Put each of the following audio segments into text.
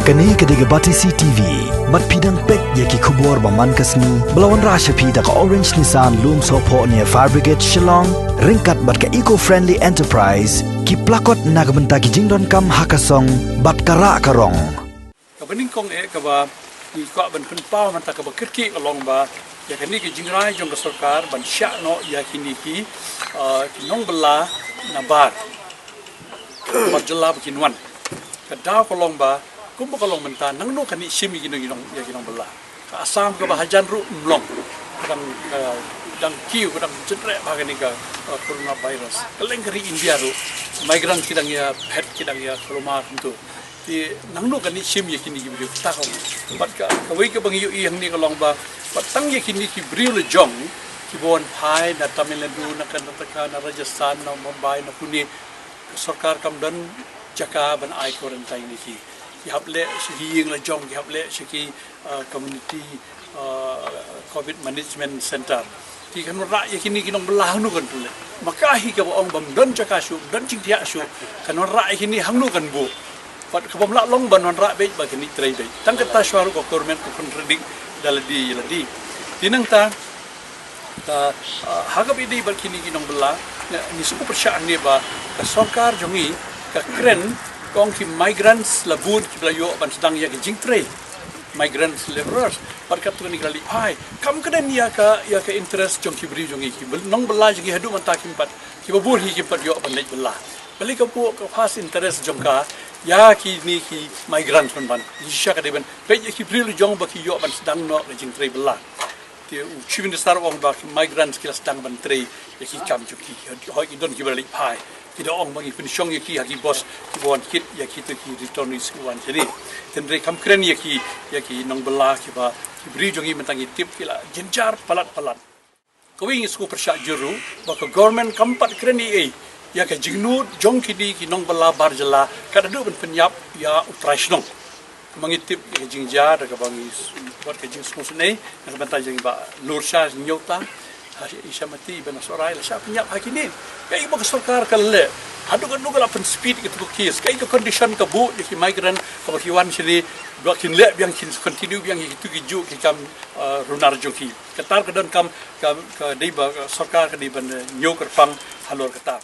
Kani kediga Batisi TV, mat pidang pek yaki kubur baman kasni, belawan rasha pida ka Orange Nissan Loom Sopo near Fire Brigade Shillong, ringkat bat ka eco-friendly enterprise, ki plakot nagbenta ki jingdon kam hakasong, bat kara karong. Kabaning kong kaba ni ko ban kun pau man ta kaba kirki along ba ya kani ki jingrai jong ka sarkar ban sya no ya kini ki nong bela nabar marjala bikinwan kadaw kolong ba kumba kolong menta nang no kani simi ginong ya ginong bela ka asam ka bahajan ru mlong kadang kiu kadang cetre bagani ka coronavirus kaleng kari India ru migran kidang ya head kidang ya rumah tentu di nang no kani sim ya kini gibi ta ko bat ka kawai ka bang yu yang ni kolong ba batang ya kini ki briu le jong ki bon phai na Tamil Nadu na Karnataka na Rajasthan na Mumbai na Pune sarkar kam dan jaka ban ai quarantine ni ki hable sihing la jong ki hable siki community covid management center ti kan ra ya kini kinong belah nu kan tule maka hi ka ong bam dan jaka su dan cing dia su kan ra kini hang nu kan bu pat ka bam la long ban ra be ba kini trai dai tang ka ta swaru ko government ko contradict daladi tinang ta hagap ini bal kini kinong belah ni suku persyaan ni ba ka sarkar jongi ka kren kong ki migrants labun ki blayo ban sedang ya jing tray migrants laborers parkat tu ni kali pai kam keden ya ka interest jong ki bri jong ki nong bela jong hadu man ta ki pat ki babur hi ki pat yo ban lek bela beli ka pu ka pas interest jong ka ya ki ni ki migrants ban isya ka de ban pe ki bri jong ba ki yo ban sedang no jing tray bela ti chivin star ong ba ki migrants ki sedang ban tray ya ki kam ju ki hoi ki don ki beli pai kita orang bagi pensiun yaki haki bos kibuan kit yaki tu ki return is kuan jadi tendre kam keren yaki nong bela ki ba ki beri jongi mentangi tip kila jenjar palat kawing isku persyak juru baka government kampat keren ni ya ka jingnu jong kidi ki nong bela barjala kada du ben penyap ya operasional mangitip ya jingjar da ka bangi buat ka jing smusne na bentai jing ba lursha nyota Isya mati bena sorai la siapa nyap hakini kai ba sarkar kalle hadu kan nugala pen speed gitu kis kai ka condition ka bu di migrant ka bakiwan sini dua kin le biang kin continue biang itu giju ki kam runar joki ketar kedon kam ka dei ba sarkar ka di ban nyo kerpang halor ketar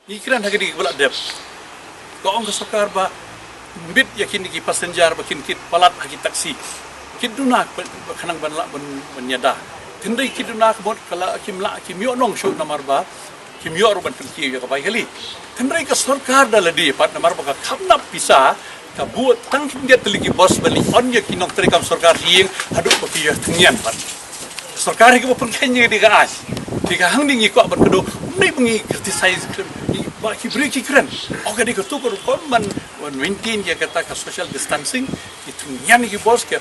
ikiran hagidi bala dep ko ong ka sarkar ba bit yakin ki passenger bakin kit palat hagi taksi kiduna kanang banla banyada tindai kiduna kebot kala kimla kimyo nong show namar ba kimyo ruban pergi ya kapai kali tindai ka sarkar daladi pat namar ba kamnap bisa ka buat tang dia teligi bos bali on ya kinong terikam sarkar hieng haduk baki ya tengyan pat sarkar ki pengkenya di ka as di ka hang dingi ko ban kedo nei bengi criticize ba ki break ki keren oke di ketu ko kon man maintain ya kata ka social distancing itu nyan ki bos ke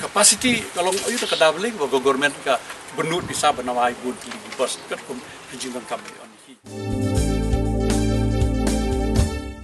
capacity kalau ayu ta kadable ba government ka benut bisa benawai bud di bos kat kum hijingan kami on hi